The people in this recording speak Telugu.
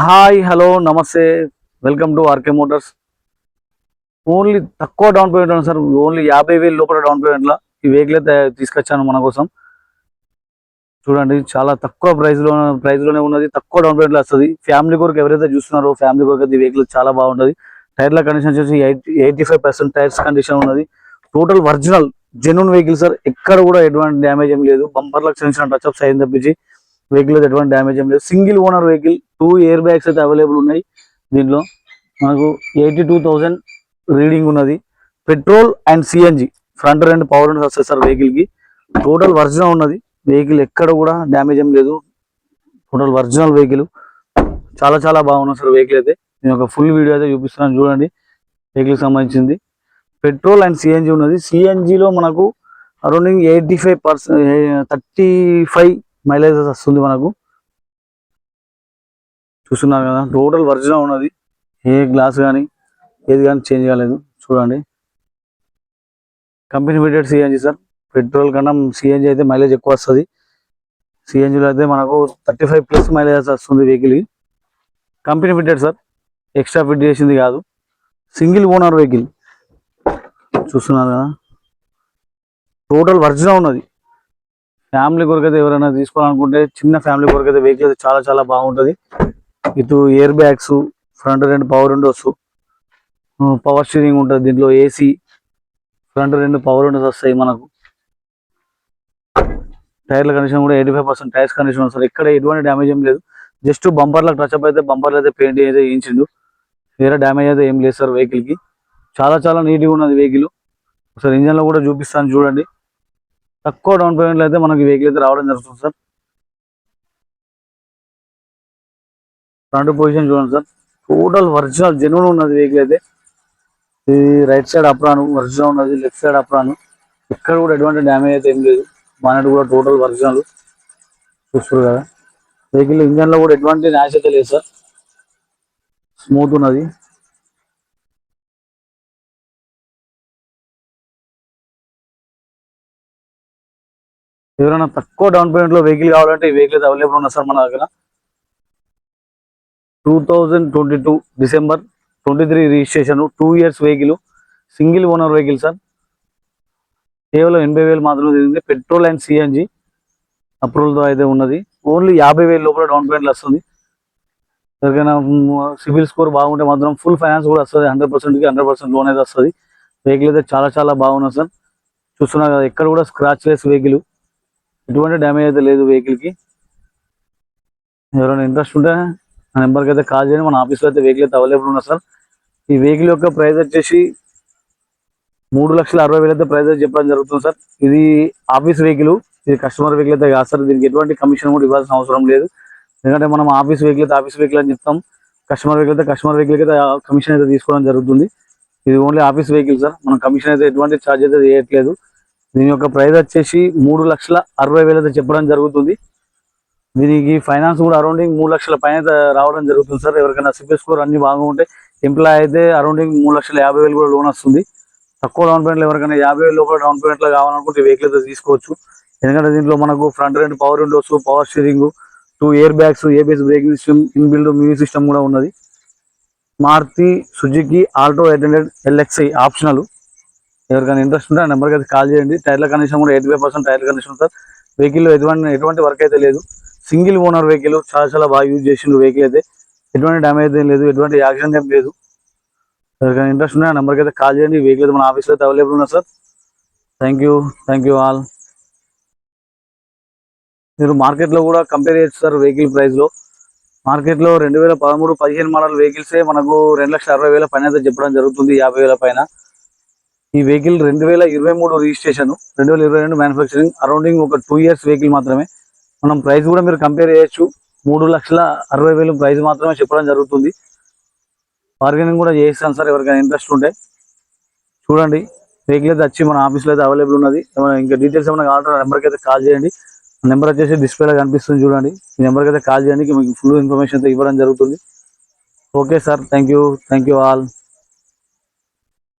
హాయ్ హలో నమస్తే. Welcome to RK Motors. Only తక్కువ డౌన్ పేమెంట్ సార్. ఓన్లీ 50,000 లోపల డౌన్ పేమెంట్లో ఈ వెహికల్ అయితే తీసుకొచ్చాను మన కోసం. చూడండి, చాలా తక్కువ ప్రైస్లోనే ఉన్నది. తక్కువ డౌన్ పేమెంట్లో వస్తుంది. ఫ్యామిలీ కొరకు ఎవరైతే చూస్తున్నారో ఫ్యామిలీ కొరకు అయితే ఈ వెహికల్ చాలా బాగుంటుంది. టైర్ల కండిషన్ వచ్చేసి 85% టైర్స్ కండిషన్ ఉన్నది. Total original genuine vehicle sir. ఎక్కడ కూడా ఎటువంటి డ్యామేజ్ ఏం లేదు. బంపర్లకు చిన్న టచ్అప్స్ అయింది తప్పించి వెహికల్ అయితే ఎటువంటి డ్యామేజ్ ఏం లేదు. Single owner vehicle. 2 air bags అయితే అవైలబుల్ ఉన్నాయి. దీంట్లో మనకు 82,000 రీడింగ్ ఉన్నది. పెట్రోల్ అండ్ సిఎన్జి ఫ్రంట్ రెండు పవర్ విండోస్ వస్తాయి సార్ వెహికల్ కి. టోటల్ ఒరిజినల్ ఉన్నది వెహికల్. ఎక్కడ కూడా డ్యామేజ్ ఏం లేదు. Total original vehicle. చాలా చాలా బాగున్నది సార్ వెహికల్ అయితే. నేను ఒక ఫుల్ వీడియో అయితే చూపిస్తున్నాను చూడండి. వెహికల్ సంబంధించింది పెట్రోల్ అండ్ సిఎన్జి ఉన్నది. సిఎన్జిలో మనకు అరౌండింగ్ 85%, 35 మైలేజ్ వస్తుంది మనకు. చూస్తున్నారు కదా, టోటల్ ఒరిజినల్ ఉన్నది. ఏ గ్లాస్ కానీ ఏది కానీ చేంజ్ కాలేదు. చూడండి, company fitted CNG sir. Petrol కన్నా సిఎన్జి అయితే మైలేజ్ ఎక్కువ వస్తుంది. సిఎన్జిలో అయితే మనకు 35+ మైలేజ్ వస్తుంది vehicle. Company fitted sir, extra fit చేసింది కాదు. Single owner vehicle. చూస్తున్నారు కదా, టోటల్ ఒరిజినల్ ఉన్నది. ఫ్యామిలీ కొరకు అయితే ఎవరైనా తీసుకోవాలనుకుంటే చిన్న ఫ్యామిలీ కొరకు అయితే వెహికల్ అయితే చాలా చాలా బాగుంటుంది. ఇటు ఎయిర్ బ్యాగ్స్, ఫ్రంట్ రెండు పవర్ విండోస్, పవర్ స్టీరింగ్ ఉంటుంది దీంట్లో. ఏసీ, ఫ్రంట్ రెండు పవర్ విండోస్ వస్తాయి మనకు. టైర్ల కండిషన్ కూడా 85% టైర్స్ కండిషన్ వస్తుంది. ఎక్కడ ఎటువంటి డ్యామేజ్ ఏం లేదు. జస్ట్ బంపర్లకు టచ్అప్ అయితే బంపర్లు అయితే పెయింట్ అయితే వేయించిండు. వేరే డ్యామేజ్ అయితే ఏం లేదు సార్ వెహికల్ కి. చాలా చాలా నీట్గా ఉన్నది వెహికల్. ఒకసారి ఇంజన్ లో కూడా చూపిస్తాను చూడండి. తక్కువ డౌన్ పేమెంట్లో అయితే మనకి వెహికల్ అయితే రావడం జరుగుతుంది సార్. ఫ్రంట్ పొజిషన్ చూడండి సార్. టోటల్ ఒరిజినల్ జెన్యూన్ ఉన్నది వెహికల్ అయితే. ఇది రైట్ సైడ్ అప్రాన్ ఒరిజినల్ ఉన్నది. Left side apron. ఎక్కడ కూడా ఎటువంటి డ్యామేజ్ అయితే ఏం లేదు. బానెట్ కూడా టోటల్ ఒరిజినల్. చూస్తారు కదా, వెహికల్ ఇంజన్ లో కూడా ఎటువంటి న్యాష్ అయితే లేదు సార్. స్మూత్ ఉన్నది. ఎవరైనా తక్కువ డౌన్ పేమెంట్ లో వెహికల్ కావాలంటే ఈ వెహికల్ అయితే అవైలబుల్ ఉన్నా సార్ మన దగ్గర. 2022 December 23 registration, 2 years vehicle. Single owner vehicle sir. కేవలం 80,000 మాత్రమే తిరిగింది. పెట్రోల్ అండ్ సిఎన్జి అప్రూవల్తో అయితే ఉన్నది. ఓన్లీ 50,000 లోపల డౌన్ పేమెంట్లు వస్తుంది. ఎవరికైనా సిబిల్ స్కోర్ బాగుంటే మాత్రం ఫుల్ ఫైనాన్స్ కూడా వస్తుంది. 100%కి 100% లోన్ అయితే వస్తుంది. వెహికల్ అయితే చాలా చాలా బాగున్నది సార్. చూస్తున్నారు కదా, ఎక్కడ కూడా స్క్రాచ్ లెస్ వెహికల్. ఎటువంటి డ్యామేజ్ అయితే లేదు వెహికల్కి. ఎవరైనా ఇంట్రెస్ట్ ఉంటే ఆ నెంబర్కి అయితే కాల్ చేయండి. మన ఆఫీస్లో అయితే వెహికల్ అయితే అవైలబుల్ ఉన్నా సార్. ఈ వెహికల్ యొక్క ప్రైస్ వచ్చేసి 3,60,000 అయితే ప్రైస్ అయితే చెప్పడం జరుగుతుంది సార్. ఇది ఆఫీస్ వెహికల్, ఇది కస్టమర్ వెహికల్ అయితే కాదు సార్. దీనికి ఎటువంటి కమిషన్ కూడా ఇవ్వాల్సిన అవసరం లేదు. ఎందుకంటే మనం ఆఫీస్ వెహికల్ అయితే ఆఫీస్ వెహికల్ అని చెప్తాం. కస్టమర్ వెహికల్ అయితే కస్టమర్ వెహికల్ అయితే కమిషన్ అయితే తీసుకోవడం జరుగుతుంది. ఇది ఓన్లీ ఆఫీస్ వెహికల్ సార్. మనం కమిషన్ అయితే ఎటువంటి ఛార్జ్ అయితే చేయట్లేదు. దీని యొక్క ప్రైస్ వచ్చేసి 3,60,000 అయితే చెప్పడం జరుగుతుంది. దీనికి ఫైనాన్స్ కూడా అరౌండింగ్ 3 లక్షల పైన రావడం జరుగుతుంది సార్. ఎవరికైనా సిబిల్ స్కోర్ అన్ని బాగుంటే ఎంప్లాయ్ అయితే అరౌండింగ్ 3,50,000 కూడా లోన్ వస్తుంది. తక్కువ డౌన్ పేమెంట్లో ఎవరికైనా 50,000 లోపల డౌన్ పేమెంట్లో కావాలనుకుంటే వెహికల్ అయితే తీసుకోవచ్చు. ఎందుకంటే దీంట్లో మనకు ఫ్రంట్ రెండు power windows, power steering, 2 air bags, ABS braking system, inbuilt music system కూడా ఉన్నది. Maruti Suzuki Alto 800 LXi optional. ఎవరికైనా ఇంట్రెస్ట్ ఉంటే ఆ నెంబర్కి అయితే కాల్ చేయండి. టైర్ల కండిషన్ కూడా 85% టైర్ల కండిషన్ సార్. వెహికల్ ఎటువంటి వర్క్ అయితే లేదు. Single owner vehicle. చాలా చాలా బాగా యూజ్ చేసిండు వెహికల్ అయితే. ఎటువంటి డ్యామేజ్ అయితే లేదు. ఎటువంటి యాక్సిడెంట్ ఏం లేదు. ఎవరికైనా ఇంట్రెస్ట్ ఉంటే ఆ నెంబర్కి అయితే కాల్ చేయండి. వెహికల్ అయితే మన ఆఫీస్లో అయితే అవైలబుల్ ఉన్నా సార్. Thank you all. మీరు మార్కెట్లో కూడా కంపేర్ చేయొచ్చు సార్ వెహికల్ ప్రైస్లో. మార్కెట్లో 2013-15 మోడల్ వెహికల్సే మనకు 2,60,000 పైన అయితే చెప్పడం జరుగుతుంది. 50,000 పైన. ఈ వెహికల్ 2023 రిజిస్ట్రేషన్, 2022 మ్యానుఫ్యాక్చరింగ్. అరౌండింగ్ ఒక 2 ఇయర్స్ వెహికల్ మాత్రమే. మనం ప్రైస్ కూడా మీరు కంపేర్ చేయొచ్చు. 3,60,000 ప్రైస్ మాత్రమే చెప్పడం జరుగుతుంది. బార్గెనింగ్ కూడా చేస్తాను సార్ ఎవరికైనా ఇంట్రెస్ట్ ఉంటే. చూడండి, వెహికల్ అయితే వచ్చి మన ఆఫీస్లో అయితే అవైలబుల్ ఉన్నది. ఇంకా డీటెయిల్స్ ఏమైనా కావాలంటే నెంబర్కి అయితే కాల్ చేయండి. నెంబర్ వచ్చేసి డిస్ప్లేలో కనిపిస్తుంది చూడండి. ఈ నెంబర్కి అయితే కాల్ చేయండి. మీకు ఫుల్ ఇన్ఫర్మేషన్ అయితే ఇవ్వడం జరుగుతుంది. Okay sir, thank you all.